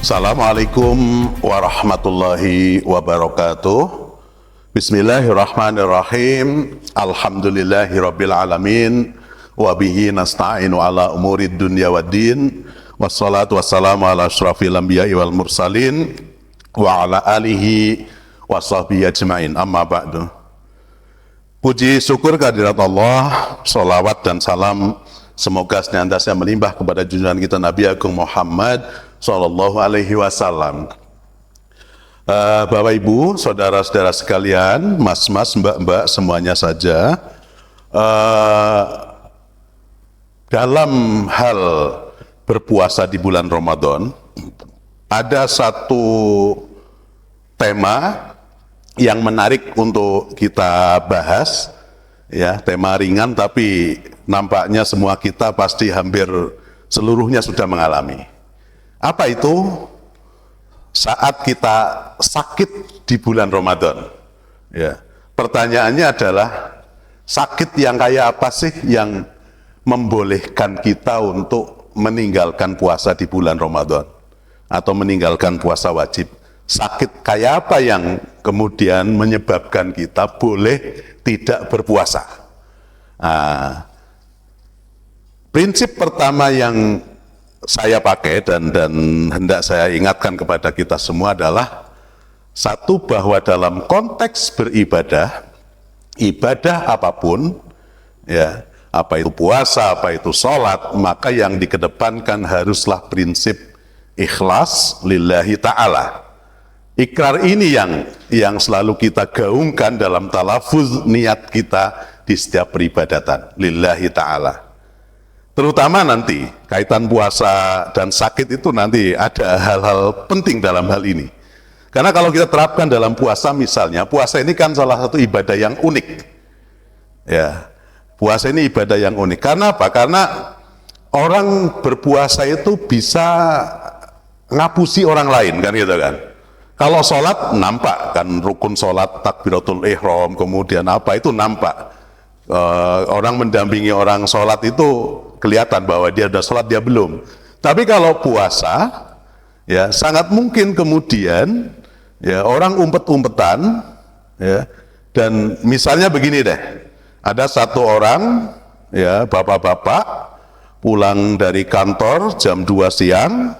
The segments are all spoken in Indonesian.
Assalamualaikum warahmatullahi wabarakatuh. Bismillahirrahmanirrahim. Alhamdulillahirabbil alamin wa bihi nasta'inu ala umurid dunya waddin. Wassalatu wassalamu ala asyrafil anbiya'i wal mursalin wa ala alihi wa sahbihi ajmain. Amma ba'du. Puji syukur kehadirat Allah, salawat dan salam semoga senantiasa melimpah kepada junjungan kita Nabi Agung Muhammad Sallallahu Alaihi Wasallam. Bapak Ibu, saudara-saudara sekalian, mas-mas, mbak-mbak, semuanya saja, dalam hal berpuasa di bulan Ramadan, ada satu tema yang menarik untuk kita bahas, ya, tema ringan tapi nampaknya semua kita pasti hampir seluruhnya sudah mengalami. Apa itu? Saat kita sakit di bulan Ramadan. Ya. Pertanyaannya adalah, sakit yang kayak apa sih yang membolehkan kita untuk meninggalkan puasa di bulan Ramadan atau meninggalkan puasa wajib? Sakit kayak apa yang kemudian menyebabkan kita boleh tidak berpuasa? Nah, prinsip pertama yang saya pakai dan hendak saya ingatkan kepada kita semua adalah satu, bahwa dalam konteks beribadah, ibadah apapun, ya, apa itu puasa, apa itu sholat, maka yang dikedepankan haruslah prinsip ikhlas lillahi ta'ala. Ikrar ini yang selalu kita gaungkan dalam talafuz niat kita di setiap peribadatan, lillahi ta'ala. Terutama nanti kaitan puasa dan sakit itu nanti ada hal-hal penting dalam hal ini. Karena kalau kita terapkan dalam puasa, misalnya, puasa ini kan salah satu ibadah yang unik. Ya, puasa ini ibadah yang unik. Karena apa? Karena orang berpuasa itu bisa ngapusi orang lain, kan gitu kan. Kalau sholat nampak kan, rukun sholat, takbiratul ihram, kemudian apa itu nampak. Orang mendampingi orang sholat itu kelihatan bahwa dia sudah sholat, dia belum. Tapi kalau puasa, ya sangat mungkin kemudian ya orang umpet-umpetan, ya, dan misalnya begini deh, ada satu orang, ya, bapak-bapak pulang dari kantor jam 2 siang,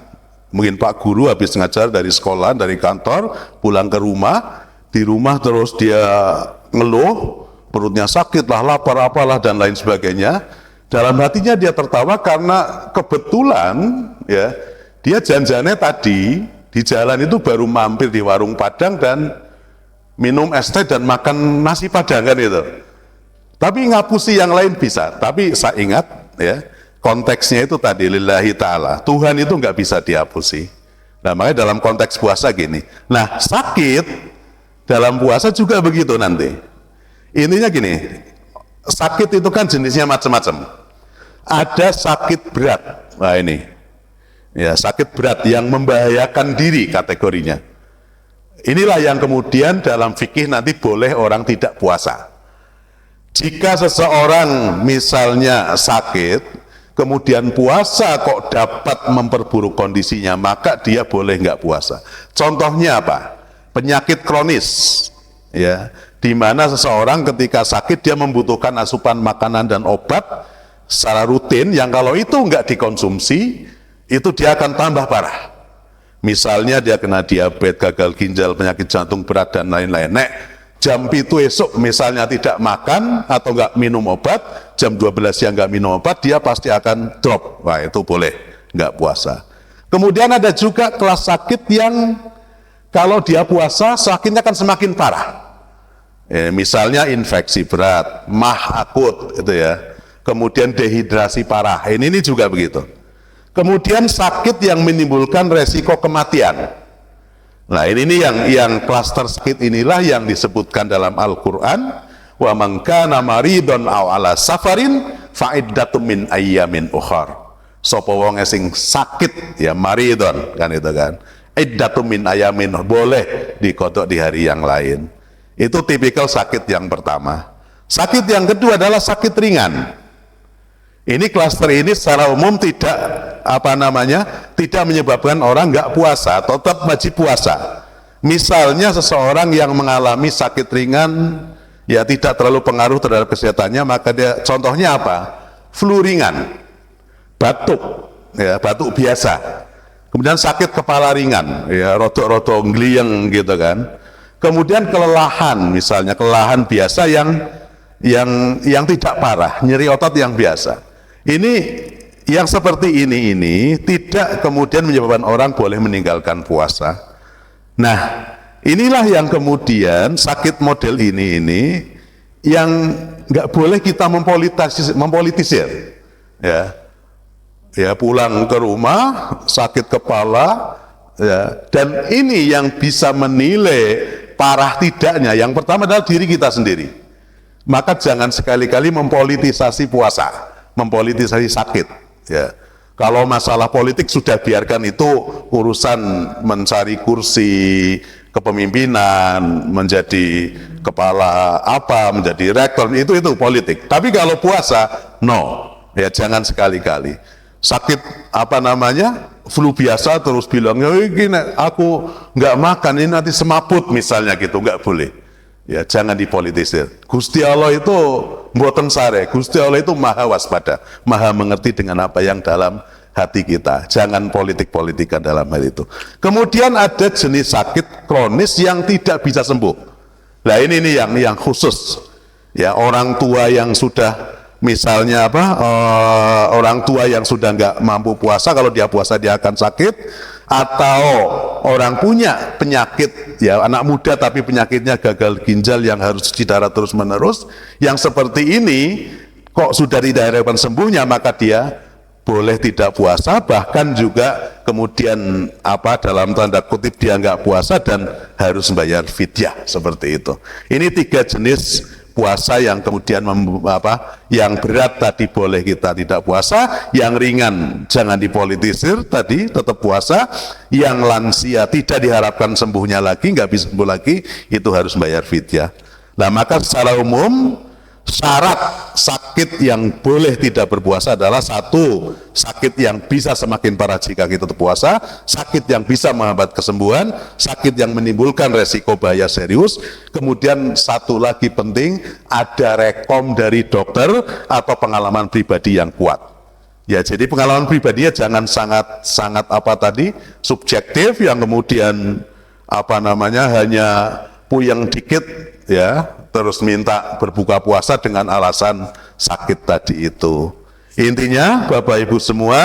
mungkin Pak Guru habis ngajar dari sekolah, dari kantor, pulang ke rumah, di rumah terus dia ngeluh, perutnya sakit lah, lapar apalah dan lain sebagainya. Dalam hatinya dia tertawa karena kebetulan, ya, dia janjiannya tadi di jalan itu baru mampir di warung Padang dan minum es teh dan makan nasi Padang, kan itu. Tapi ngapusi yang lain bisa. Tapi saya ingat, ya, konteksnya itu tadi lillahi ta'ala. Tuhan itu nggak bisa dihapusi. Nah, makanya dalam konteks puasa gini. Nah, sakit dalam puasa juga begitu nanti. Intinya gini, sakit itu kan jenisnya macam-macam. Ada sakit berat, nah ini, ya, sakit berat yang membahayakan diri kategorinya. Inilah yang kemudian dalam fikih nanti boleh orang tidak puasa. Jika seseorang misalnya sakit, kemudian puasa kok dapat memperburuk kondisinya, maka dia boleh nggak puasa. Contohnya apa? Penyakit kronis, ya, di mana seseorang ketika sakit dia membutuhkan asupan makanan dan obat secara rutin, yang kalau itu nggak dikonsumsi, itu dia akan tambah parah. Misalnya dia kena diabetes, gagal ginjal, penyakit jantung berat dan lain-lain. Nek jam itu esok misalnya tidak makan atau nggak minum obat, jam 12 siang nggak minum obat, dia pasti akan drop. Wah, itu boleh nggak puasa. Kemudian ada juga kelas sakit yang kalau dia puasa sakitnya akan semakin parah. Misalnya infeksi berat, mah akut, itu ya. Kemudian dehidrasi parah. Ini juga begitu. Kemudian sakit yang menimbulkan resiko kematian. Nah, ini yang klaster sakit inilah yang disebutkan dalam Al-Qur'an, wa man kana maridon aw ala safarin fa iddatum min ayyamin ukhar. Sapa wong sing sakit, ya, maridon, kan itu kan. Iddatum min ayyamin, boleh dikodok di hari yang lain. Itu tipikal sakit yang pertama. Sakit yang kedua adalah sakit ringan. Ini klaster ini secara umum tidak tidak menyebabkan orang nggak puasa, tetap wajib puasa. Misalnya seseorang yang mengalami sakit ringan, ya tidak terlalu pengaruh terhadap kesehatannya, maka dia contohnya apa? Flu ringan, batuk, ya batuk biasa. Kemudian sakit kepala ringan, ya rodok-rodok ngliyeng gitu kan. Kemudian kelelahan, misalnya kelelahan biasa yang tidak parah, nyeri otot yang biasa. Ini yang seperti ini tidak kemudian menyebabkan orang boleh meninggalkan puasa. Nah, inilah yang kemudian sakit model ini yang nggak boleh kita mempolitisir. Ya pulang ke rumah sakit kepala, ya, dan ini yang bisa menilai parah tidaknya. Yang pertama adalah diri kita sendiri. Maka jangan sekali-kali mempolitisasi puasa, mempolitisasi sakit. Ya. Kalau masalah politik sudah biarkan itu urusan mencari kursi kepemimpinan, menjadi kepala apa, menjadi rektor, itu politik. Tapi kalau puasa, no, ya jangan sekali-kali. Sakit flu biasa terus bilang, ya ini aku nggak makan, ini nanti semaput misalnya gitu, nggak boleh. Ya jangan dipolitisir. Gusti Allah itu mboten sare, Gusti Allah itu maha waspada, maha mengerti dengan apa yang dalam hati kita. Jangan politik-politikan dalam hal itu. Kemudian ada jenis sakit kronis yang tidak bisa sembuh. Nah ini yang khusus. Ya orang tua yang sudah misalnya orang tua yang sudah nggak mampu puasa, kalau dia puasa dia akan sakit, atau orang punya penyakit, ya anak muda tapi penyakitnya gagal ginjal yang harus cuci darah terus menerus, yang seperti ini kok sudah tidak harapkan sembuhnya, maka dia boleh tidak puasa, bahkan juga kemudian dalam tanda kutip dia nggak puasa dan harus membayar fidyah seperti itu. Ini 3 jenis puasa yang kemudian yang berat tadi boleh kita tidak puasa, yang ringan jangan dipolitisir tadi tetap puasa, yang lansia tidak diharapkan sembuhnya lagi, nggak bisa sembuh lagi, itu harus bayar fidyah. Nah maka secara umum syarat sakit yang boleh tidak berpuasa adalah 1, sakit yang bisa semakin parah jika kita berpuasa, sakit yang bisa menghambat kesembuhan, sakit yang menimbulkan resiko bahaya serius, kemudian 1 lagi penting, ada rekom dari dokter atau pengalaman pribadi yang kuat. Ya jadi pengalaman pribadinya jangan sangat subjektif, yang kemudian hanya puyeng dikit, ya terus minta berbuka puasa dengan alasan sakit tadi itu. Intinya Bapak Ibu semua,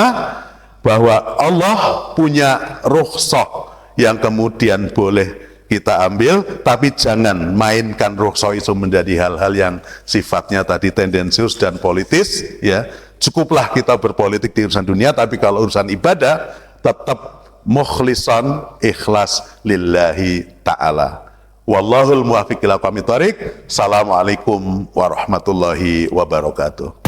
bahwa Allah punya rukhsah yang kemudian boleh kita ambil, tapi jangan mainkan rukhsah itu menjadi hal-hal yang sifatnya tadi tendensius dan politis. Ya cukuplah kita berpolitik di urusan dunia, tapi kalau urusan ibadah tetap mukhlisan, ikhlas lillahi ta'ala. Wallahul muwaffiq ila aqwamit thoriq. Assalamualaikum warahmatullahi wabarakatuh.